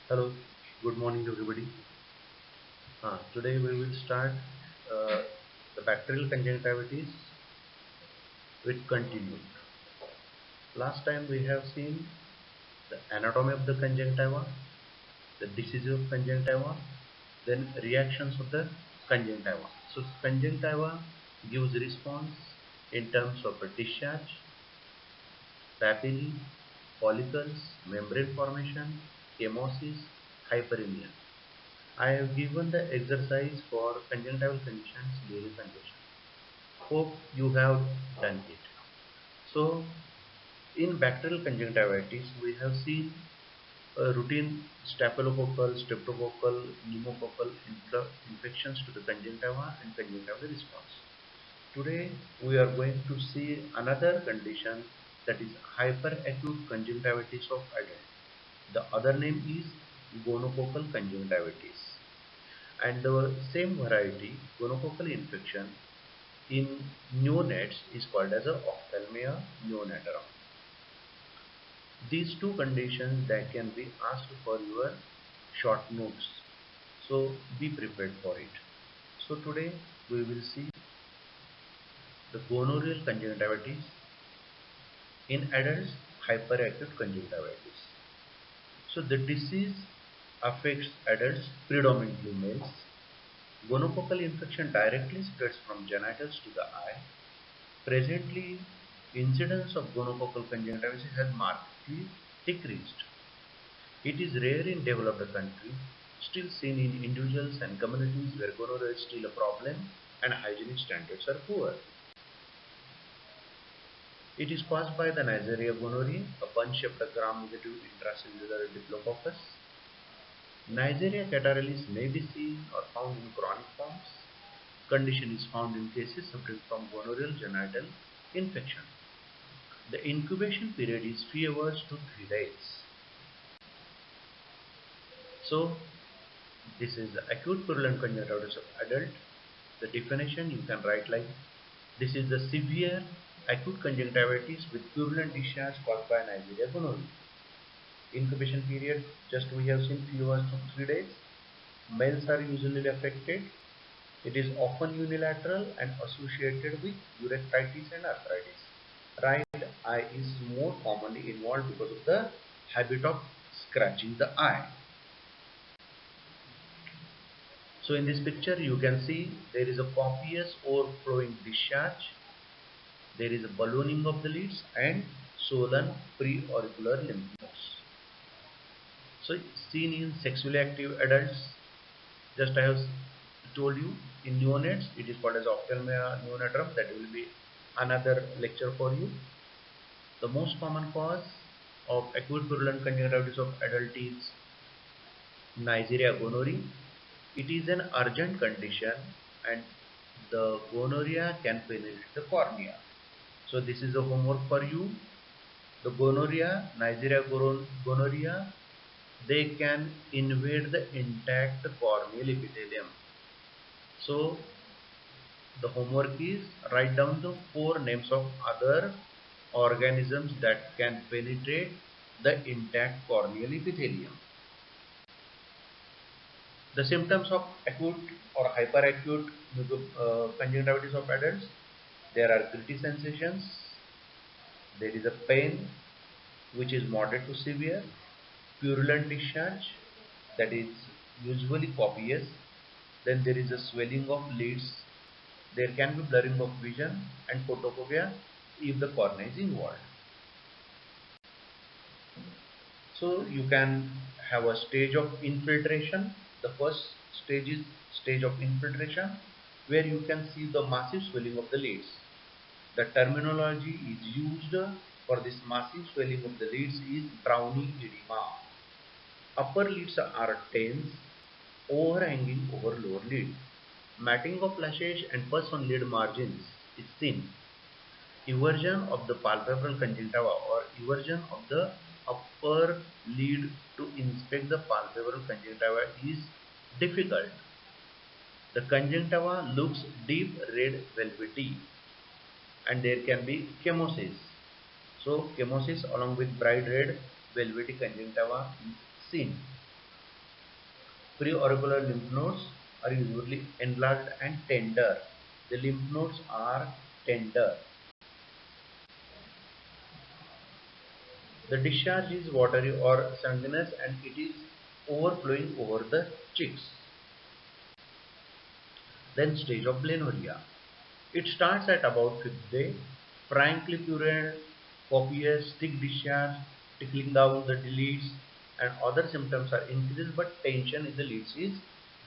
Hello, good morning to everybody. Today we will start uh, the bacterial conjunctivitis with continued. Last time we have seen the anatomy of the conjunctiva, the disease of conjunctiva, then reactions of the conjunctiva. So conjunctiva gives response in terms of a discharge, papillae, follicles, membrane formation, chemosis, hyperemia. I have given the exercise for conjunctival conditions, biliary congestion. Hope you have done it. So, in bacterial conjunctivitis, we have seen a routine staphylococcal, streptococcal, pneumococcal infections to the conjunctiva and conjunctival response. Today, we are going to see another condition, that is hyperacute conjunctivitis of adult. The other name is gonococcal conjunctivitis. And the same variety, gonococcal infection, in neonates is called as a ophthalmia neonatorum. These two conditions that can be asked for your short notes. So be prepared for it. So today we will see the gonorrheal conjunctivitis in adults, hyperacute conjunctivitis. So the disease affects adults, predominantly males. Gonococcal infection directly spreads from genitals to the eye. Presently, incidence of gonococcal conjunctivitis has markedly decreased. It is rare in developed countries, still seen in individuals and communities where gonorrhea is still a problem and hygienic standards are poor. It is caused by the Neisseria gonorrhoeae, a bun-shaped gram-negative intracellular diplococcus. Neisseria catarrhalis may be seen or found in chronic forms. Condition is found in cases suffering from gonorrheal genital infection. The incubation period is few hours to 3 days. So, this is the acute purulent conjunctivitis of adult. The definition you can write like this is the severe acute conjunctivitis with purulent discharge caused by Neisseria gonorrhoeae. Incubation period just we have seen few hours to 3 days. Males are usually affected. It is often unilateral and associated with urethritis and arthritis. Right eye is more commonly involved because of the habit of scratching the eye. So in this picture you can see there is a copious overflowing discharge, there is a ballooning of the lids and swollen preauricular lymph nodes. So seen in sexually active adults, just I have told you, in neonates it is called as ophthalmia neonatorum, that will be another lecture for you. The most common cause of acute purulent conjunctivitis of adult is Neisseria gonorrhoeae. It is an urgent condition and the gonorrhea can penetrate the cornea. So this is the homework for you. The gonorrhea, Neisseria gonorrhea, they can invade the intact corneal epithelium. So the homework is write down the 4 names of other organisms that can penetrate the intact corneal epithelium. The symptoms of acute or hyperacute conjunctivitis of adults, there are gritty sensations, there is a pain which is moderate to severe, purulent discharge that is usually copious, then there is a swelling of lids, there can be blurring of vision and photophobia if the cornea is involved. So you can have a stage of infiltration. The first stage is stage of infiltration, where you can see the massive swelling of the lids. The terminology is used for this massive swelling of the lids is Browning edema. Upper lids are tense, overhanging over lower lid. Matting of lashes and pus on lid margins is seen. Eversion of the palpebral conjunctiva or eversion of the upper lid to inspect the palpebral conjunctiva is difficult. The conjunctiva looks deep red velvety and there can be chemosis. So chemosis along with bright red velvety conjunctiva is seen. Preauricular lymph nodes are usually enlarged and tender. The lymph nodes are tender. The discharge is watery or sanguineous and it is overflowing over the cheeks. Then stage of Blenoria. It starts at about 5th day, frankly purulent, copious, thick discharge, trickling down the leads, and other symptoms are increased but tension in the leads is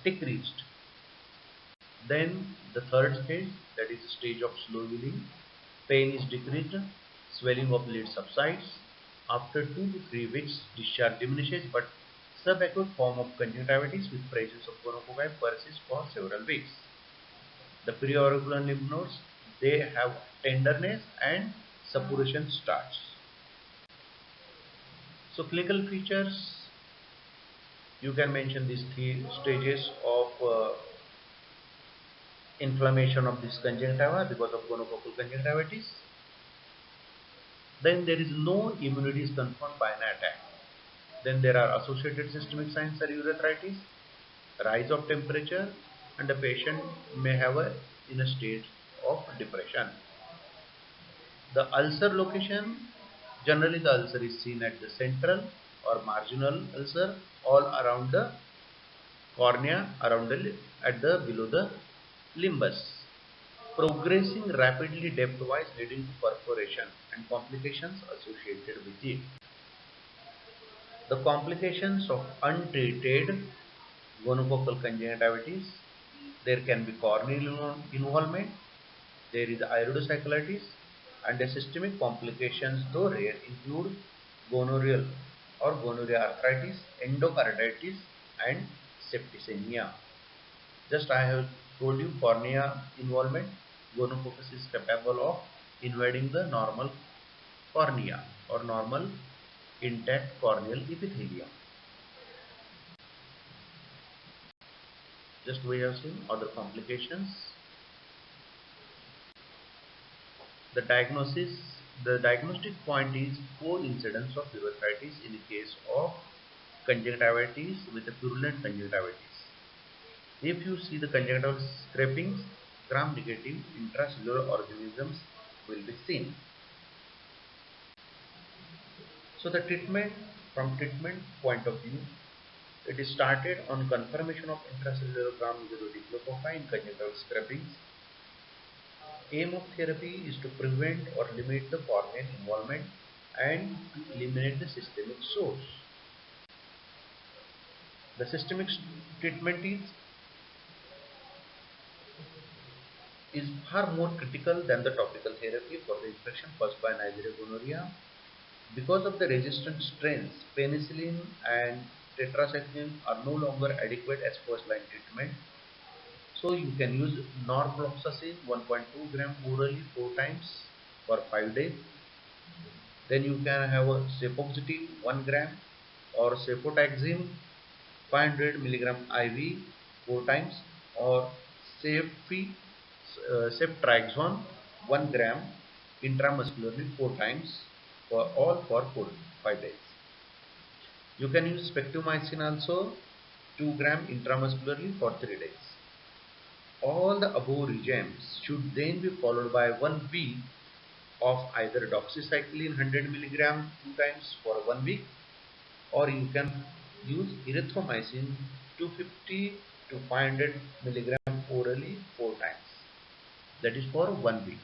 decreased. Then the third stage, that is stage of slow healing, pain is decreased, swelling of lead subsides. After 2 to 3 weeks, discharge diminishes, but subacute form of conjunctivitis with presence of gonococci persists for several weeks. The preauricular lymph nodes, they have tenderness and suppuration starts. So clinical features, you can mention these 3 stages of inflammation of this conjunctiva because of gonococcal conjunctivitis. Then there is no immunity is confirmed by an attack. Then there are associated systemic signs are urethritis, rise of temperature, and the patient may have in a state of depression. The ulcer location, generally the ulcer is seen at the central or marginal ulcer all around the cornea, around the below the limbus, progressing rapidly depth-wise leading to perforation and complications associated with it. The complications of untreated gonococcal conjunctivitis, there can be corneal involvement, there is iridocyclitis, and the systemic complications, though rare, include gonorrheal or gonorrhea arthritis, endocarditis, and septicemia. Just I have told you cornea involvement, gonococcus is capable of invading the normal cornea or normal intact corneal epithelium. Just we have seen other complications. The diagnosis, the diagnostic point is coincidence of urethritis in the case of conjunctivitis with a purulent conjunctivitis. If you see the conjunctival scrapings, gram-negative intracellular organisms will be seen. So the treatment, from treatment point of view, it is started on confirmation of intracellular gram-negative diplococci in conjunctival scrapings. Aim of therapy is to prevent or limit the corneal involvement and to eliminate the systemic source. The systemic treatment is far more critical than the topical therapy for the infection caused by Neisseria gonorrhea. Because of the resistant strains, penicillin and tetracycline are no longer adequate as first-line treatment. So you can use norfloxacin 1.2 gram orally 4 times for 5 days. Then you can have a cefoxitin 1 gram or cefotaxime 500 milligram IV 4 times or ceftriaxone 1 gram intramuscularly 4 times for 5 days. You can use spectromycin also 2 gram intramuscularly for 3 days. All the above regimes should then be followed by 1 week of either doxycycline 100 milligram 2 times for 1 week, or you can use erythromycin 250 to 500 milligram orally 4 times. That is for 1 week.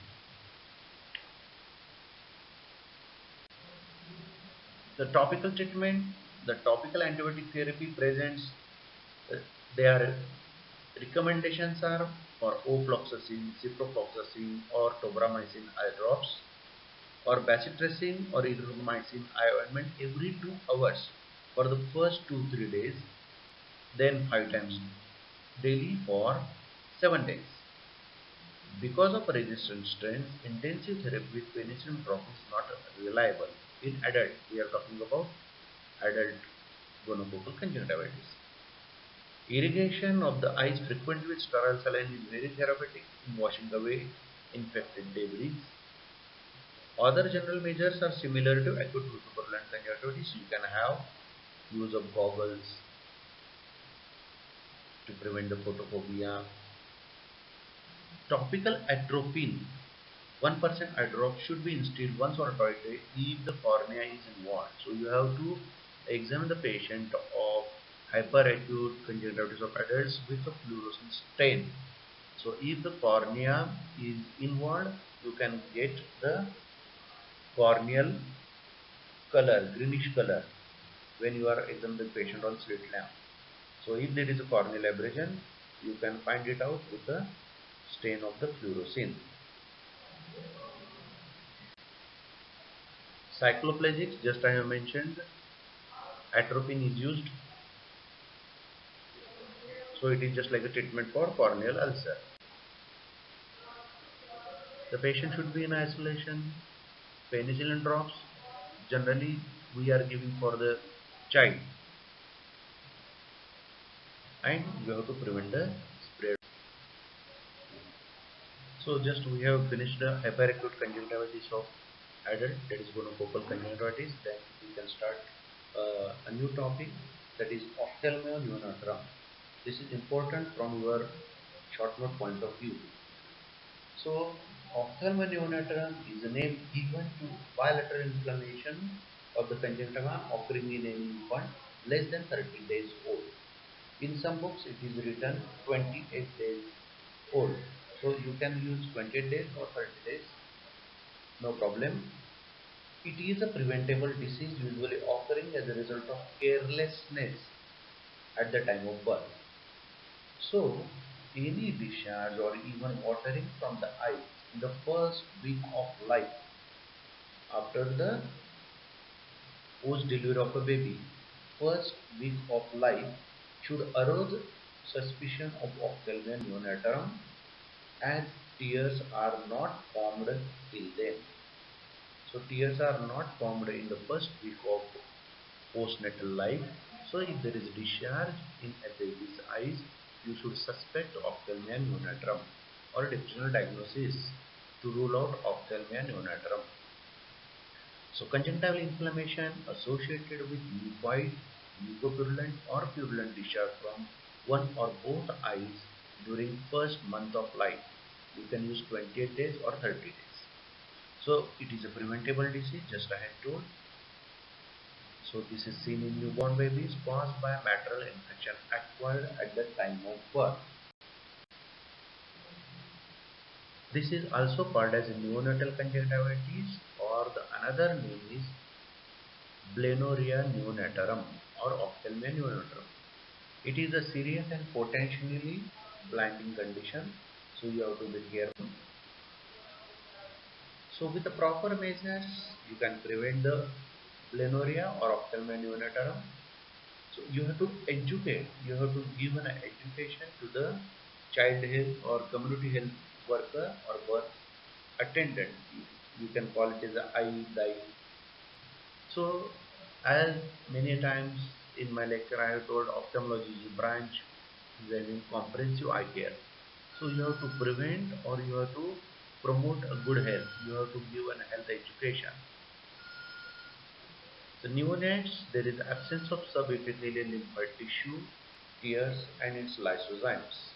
The topical treatment, the topical antibiotic therapy presents, their recommendations are for ofloxacin, ciprofloxacin or tobramycin eye drops, or bacitracin or erythromycin eye ointment every 2 hours for the first 2-3 days, then 5 times daily for 7 days. Because of resistant strains, intensive therapy with penicillin drop is not reliable. In adult, we are talking about adult gonococcal conjunctivitis. Irrigation of the eyes frequently with sterile saline is very therapeutic in washing away infected debris. Other general measures are similar to acute mucopurulent conjunctivitis. You can have use of goggles, to prevent the photophobia. Topical atropine 1% eye drop should be instilled once or twice a day if the cornea is involved. So you have to examine the patient of hyperacute conjunctivitis of adults with a fluorescent stain. So if the cornea is involved, you can get the corneal color, greenish color, when you are examining the patient on slit lamp. So if there is a corneal abrasion, you can find it out with the stain of the fluorescein. Cycloplegics, just I have mentioned, atropine is used, so it is just like a treatment for corneal ulcer. The patient should be in isolation. Penicillin drops, generally we are giving for the child, and you have to prevent the spread. So just we have finished the hyperacute conjunctivitis of adult, that is gonofocal conjunctivitis. Then we can start a new topic, that is ophthalmia. This is important from your short note point of view. So ophthalmia is a name given to bilateral inflammation of the conjunctiva occurring in an infant less than 30 days old. In some books it is written 28 days old. So you can use 28 days or 30 days, no problem. It is a preventable disease usually occurring as a result of carelessness at the time of birth. So any discharge or even watering from the eye in the first week of life after the post delivery of a baby, first week of life, should arouse suspicion of ophthalmia neonatum, as tears are not formed till then. So tears are not formed in the first week of postnatal life. So if there is discharge in a baby's eyes, you should suspect ophthalmia neonatum or differential diagnosis to rule out ophthalmia neonatum. So conjunctival inflammation associated with mucoid, mucopurulent or purulent discharge from one or both eyes during first month of life. You can use 28 days or 30 days. So it is a preventable disease, just I had told. So this is seen in newborn babies caused by maternal infection acquired at the time of birth. This is also called as neonatal conjunctivitis, or the another name is Blenoria neonatorum or ophthalmia neonatorum. It is a serious and potentially blinding condition, so you have to be careful. So with the proper measures, you can prevent the Blenoria or ophthalmia neonatorum. So you have to educate, you have to give an education to the child health or community health worker or birth attendant. You can call it as a IDI. So as many times in my lecture I have told, ophthalmology is a branch in comprehensive eye care. So you have to prevent or you have to promote a good health. You have to give an health education. So neonates, there is absence of subepithelial lymphoid tissue, tears and its lysozymes.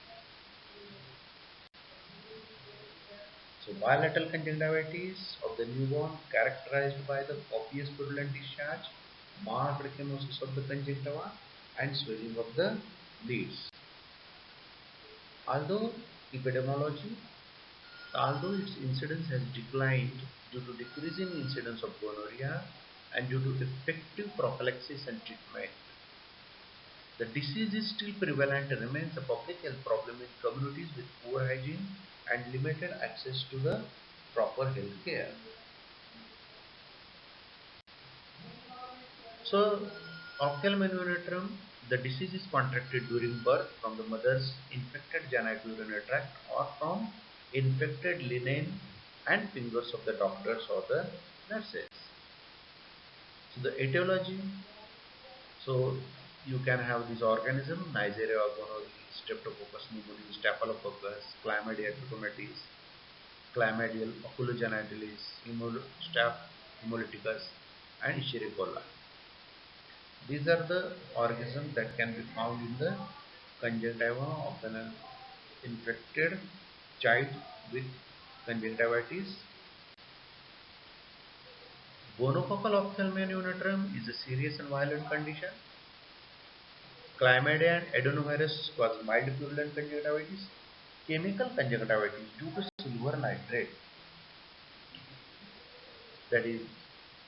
So bilateral conjunctivitis of the newborn characterized by the copious purulent discharge, marked ecchymosis of the conjunctiva and swelling of the lids. Although epidemiology, although its incidence has declined due to decreasing incidence of gonorrhea and due to effective prophylaxis and treatment, the disease is still prevalent and remains a public health problem in communities with poor hygiene and limited access to the proper health care. So, ophthalmia the disease is contracted during birth from the mother's infected genitourinary tract or from infected linen and fingers of the doctors or the nurses. So, the etiology, so you can have this organism, Neisseria gonorrhoeae, Streptococcus pneumoniae, Staphylococcus, Chlamydia trachomatis, Chlamydial oculogenitalis, Staph hemolyticus, and Escherichia coli. These are the organisms that can be found in the conjunctiva of an infected child with conjunctivitis. Gonococcal ophthalmia neonatum is a serious and violent condition. Chlamydia and adenovirus cause mild purulent conjunctivitis. Chemical conjunctivitis due to silver nitrate, that is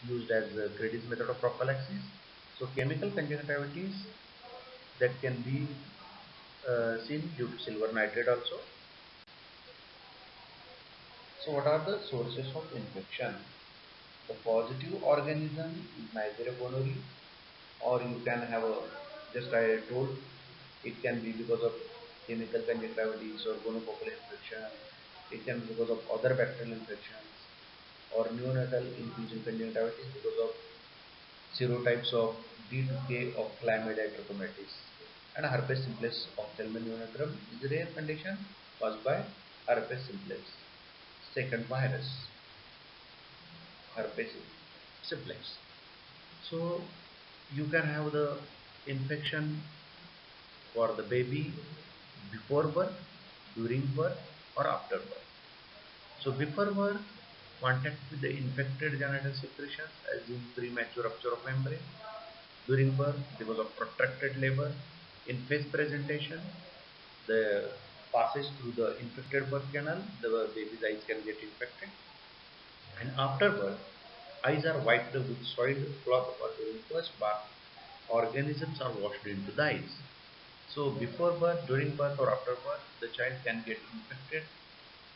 used as a Grady's method of prophylaxis. So chemical conjunctivitis that can be seen due to silver nitrate also. So what are the sources of infection? The positive organism is Neisseria gonorrhoeae, or you can have a, just I told, it can be because of chemical conjunctivitis or gonococcal infection. It can be because of other bacterial infections or neonatal infusion conjunctivitis because of serotypes of D to K of Chlamydia trachomatis. And herpes simplex ophthalmic neonatum is a rare condition caused by herpes simplex, second virus, herpes simplex. So you can have the infection for the baby before birth, during birth, or after birth. So before birth, contact with the infected genital secretions as in premature rupture of membrane. During birth, because of protracted labor. In face presentation, the passes through the infected birth canal, the baby's eyes can get infected. And after birth, eyes are wiped with soiled cloth, or during first bath, organisms are washed into the eyes. So before birth, during birth, or after birth, the child can get infected.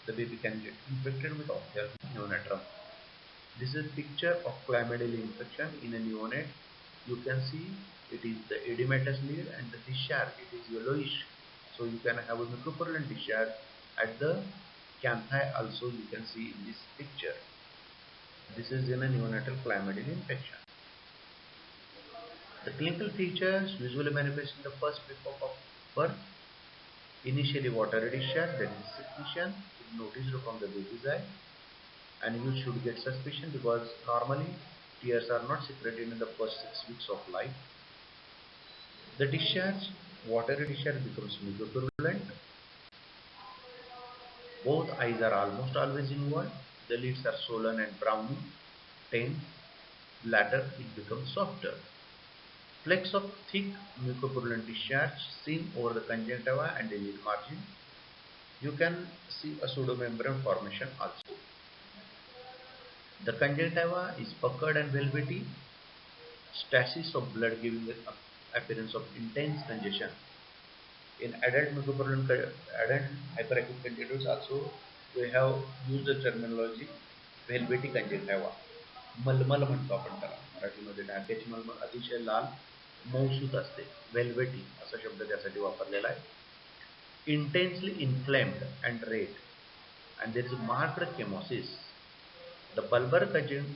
The baby can get infected with ophthalmic neonatum. This is a picture of chlamydial infection in a neonate. You can see it is the edematous lead and the discharge. It is yellowish. So you can have a mucopurulent discharge at the canthi also, you can see in this picture. This is in a neonatal chlamydial infection. The clinical features usually manifest in the first week of birth. Initially watery discharge, that is secretion, is noticed from the baby's eye, and you should get suspicion because normally tears are not secreted in the first 6 weeks of life. The discharge, watery discharge becomes mucopurulent. Both eyes are almost always involved. The lids are swollen and browny, tense. Later it becomes softer. Flecks of thick mucopurulent discharge seen over the conjunctiva and the lid margin. You can see a pseudomembrane formation also. The conjunctiva is puckered and velvety. Stasis of blood giving the appearance of intense congestion. In adult mucopurulent, adult hyperacute conjunctivitis also, we have used the terminology velvety conjunctiva. मलमल म्हणतो आपण त्याला मराठीमध्ये, ढाक्याची मलमल अतिशय लाल मऊसूत असते, velvety असा शब्द त्यासाठी वापरलेला आहे. Intensely inflamed and red, and there is a marked chemosis. The bulbar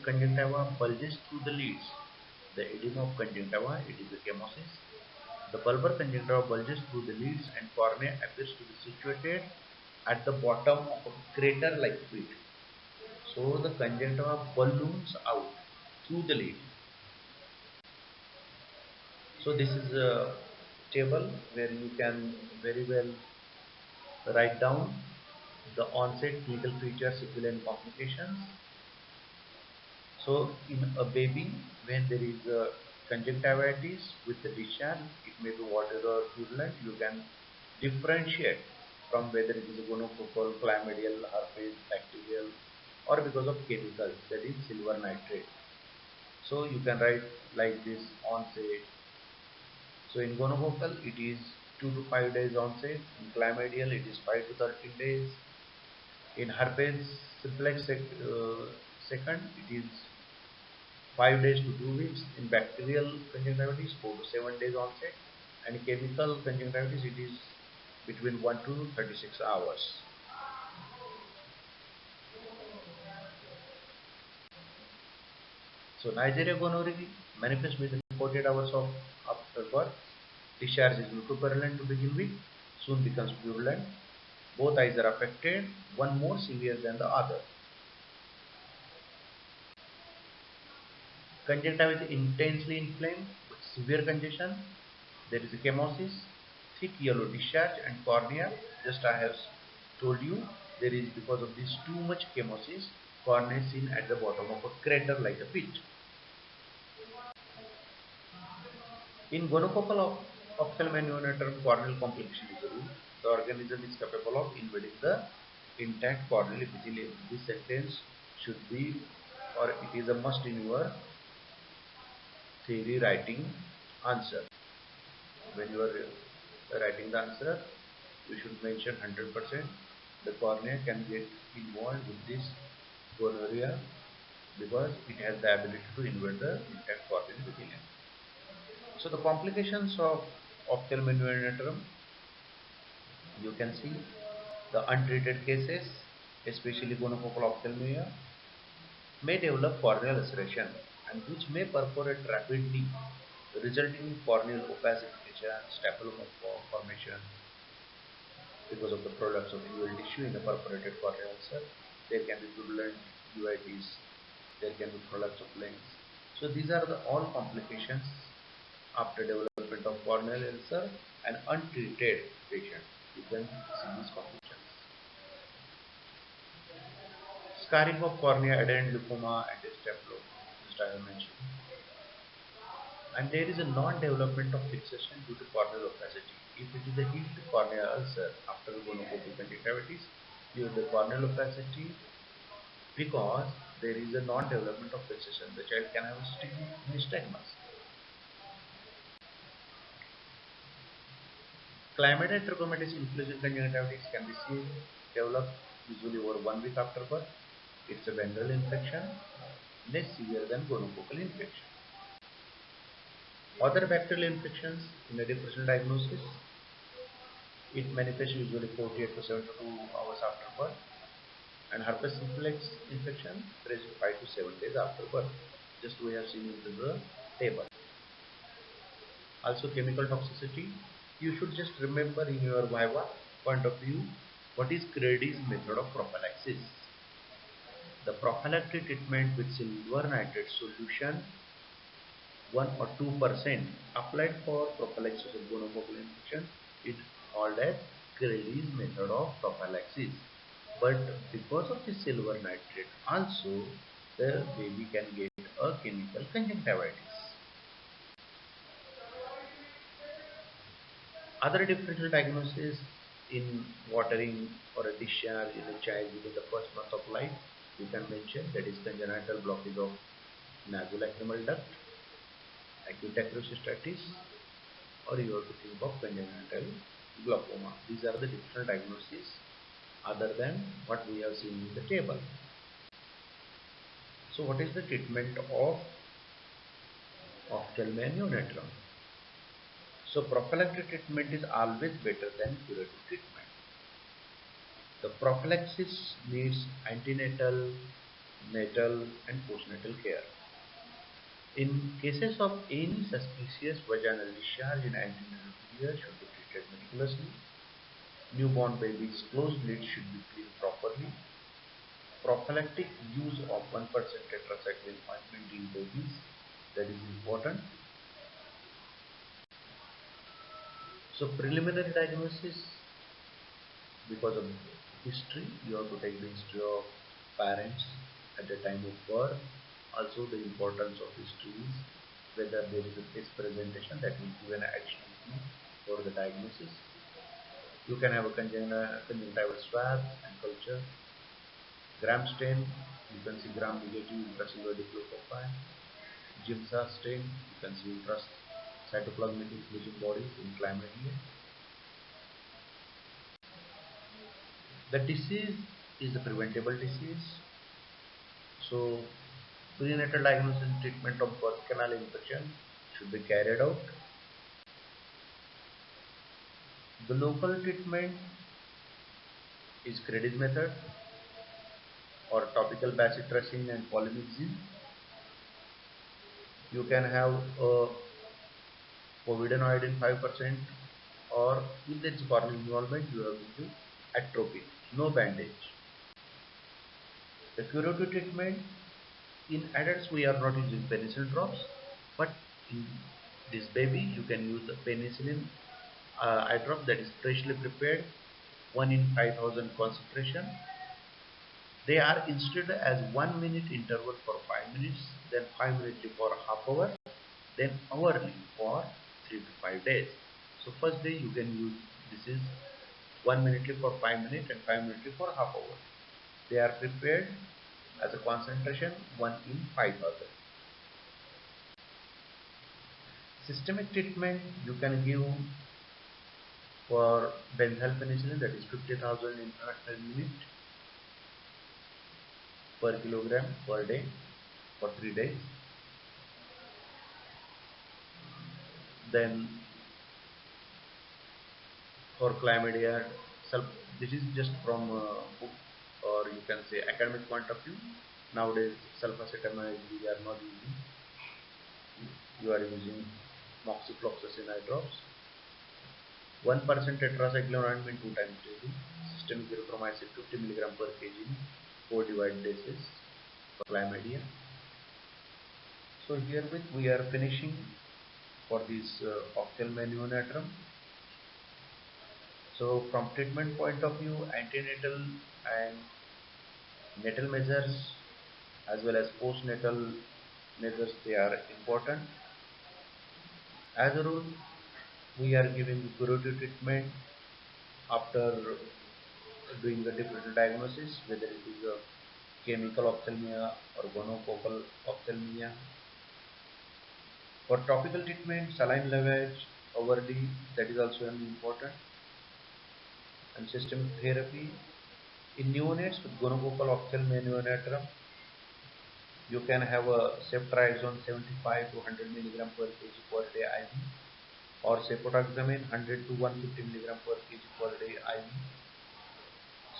conjunctiva bulges through the lids. The edema of conjunctiva, it is a chemosis. The bulbar conjunctiva bulges through the lids and cornea appears to be situated at the bottom of a crater-like pit. So the conjunctiva balloons out through the lid. So this is a table where you can very well write down the onset, clinical features, sequelae and complications. So in a baby, when there is a conjunctivitis with the discharge, it may be water or purulent, you can differentiate from whether it is a gonococcal, chlamydial, herpes, bacterial, or because of chemicals, that is silver nitrate. So you can write like this onset. So in gonococcal it is 2 to 5 days onset. In chlamydial it is 5 to 13 days. In herpes simplex second it is 5 days to 2 weeks. In bacterial conjunctivitis 4 to 7 days onset, and chemical conjunctivitis it is between 1 to 36 hours. So Neisseria gonorrhoeae manifests within 48 hours of after birth. Discharge is mucopurulent to begin with, soon becomes purulent. Both eyes are affected, one more severe than the other. Conjunctiva is intensely inflamed with severe congestion. There is a chemosis, thick yellow discharge and cornea. Just I have told you, there is, because of this too much chemosis, cornea is seen at the bottom of a crater like a pit. In gonococcal ophthalmomanometrum, corneal complication is a rule. The organism is capable of invading the intact corneal epithelium. This sentence should be, or it is a must in your theory writing answer. When you are writing the answer, you should mention 100%. The cornea can get involved with this gonorrhea because it has the ability to invade the intact corneal epithelium. So the complications of ophthalmomanometrum, you can see the untreated cases, especially gonococcal ophthalmia, may develop corneal ulceration and which may perforate rapidly, resulting in corneal opacification, staphylococcus formation. Because of the prolapse of uveal tissue in the perforated corneal ulcer, there can be purulent uveitis, there can be prolapse of lens. So these are the all complications after development of corneal ulcer and untreated patient. You can see these complications. Scarring of cornea, adherent lymphoma and staphylococcus, just I have mentioned. And there is a non-development of fixation due to corneal opacity. If it is a healed corneal ulcer after gonococcal conjunctivitis, you have the corneal opacity because there is a non-development of fixation. The child can have nystagmus. Chlamydia trachomatis influenza conjunctivitis can be seen develop usually over 1 week after birth. It's a venereal infection, less severe than gonococcal infection. Other bacterial infections in a differential diagnosis, it manifests usually 48 to 72 hours after birth, and herpes simplex infection present 5 to 7 days after birth. Just we have seen into the table. Also chemical toxicity, you should just remember in your viva point of view what is Grady's method of prophylaxis. The prophylactic treatment with silver nitrate solution 1 or 2% applied for prophylaxis of gonococcal infection is called as Grady's method of prophylaxis. But because of the silver nitrate also, the baby can get a chemical conjunctivitis. Other differential diagnosis in watering or a discharge in a child within the first month of life, you can mention that is congenital blockage of nasolacrimal duct, acute acrocystitis, or you have to think of congenital glaucoma. These are the different diagnoses other than what we have seen in the table. So what is the treatment of ophthalmomanometrum? So prophylactic treatment is always better than curative treatment. The prophylaxis needs antenatal, natal and postnatal care. In cases of any suspicious vaginal discharge in antenatal period should be treated meticulously. Newborn babies' closed lids should be cleaned properly. Prophylactic use of 1% tetracycline ointment in babies, that is important. So preliminary diagnosis, because of history, you have to take the history of parents at the time of birth. Also the importance of history is whether there is a test presentation that will give an additional clue for the diagnosis. You can have a conjunctival swab and culture. Gram stain, you can see gram negative intracellular diplopropine. Giemsa stain, you can see cytoplasmic inclusion bodies in chlamydia. The disease is a preventable disease. So prenatal diagnosis and treatment of birth canal infection should be carried out. The local treatment is Grady's method or topical bacitracin and polymyxin. You can have a povidone in 5%, or if there is corneal involvement, you have to do atropine, no bandage. The curative treatment, in adults we are not using penicillin drops, but in this baby you can use the penicillin eye drop that is freshly prepared, 1 in 5,000 concentration. They are instead as 1 minute interval for 5 minutes, then 5 minutes for half hour, then hourly for 3 to 5 days. So first day you can use this is 1 minute for 5 minutes and 5 minutes for half hour. They are prepared as a concentration 1 in 5,000. Systemic treatment you can give for benzyl penicillin, that is 50,000 international unit per kilogram per day for 3 days. Then for chlamydia, this is just from book, or you can say academic point of view. Nowadays sulfacetamide we are not using, you are using moxifloxacin eye drops. 1% tetracycline ointment 2 times daily. Systemic erythromycin 50 mg per kg in 4 divided days for chlamydia. So herewith we are finishing for this ophthalmonium. So from treatment point of view, antenatal and natal measures as well as postnatal measures, they are important. As a rule, we are giving curative treatment after doing the differential diagnosis, whether it is a chemical ophthalmia or gonococcal ophthalmia. For topical treatment, saline lavage, overly, that is also important. And systemic therapy in neonates with gonococcal ophthalmia neonatal, you can have a ceftriaxone 75 to 100 mg per kg per day IV, or cefotaxamine 100 to 150 mg per kg per day IV,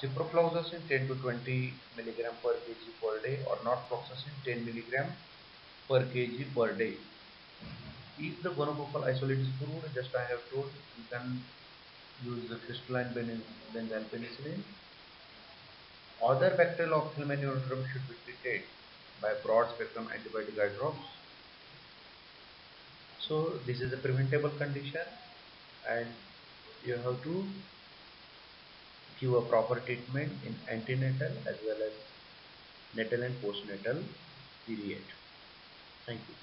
ciprofloxacin 10 to 20 mg per kg per day, or norfloxacin 10 mg per kg per day. If the gonococcal isolate is proved, just I have told, you can use the crystalline benzyl penicillin. Other bacterial ophthalmia should be treated by broad spectrum antibiotic eye drops. So this is a preventable condition, and you have to give a proper treatment in antenatal as well as natal and postnatal period. Thank you.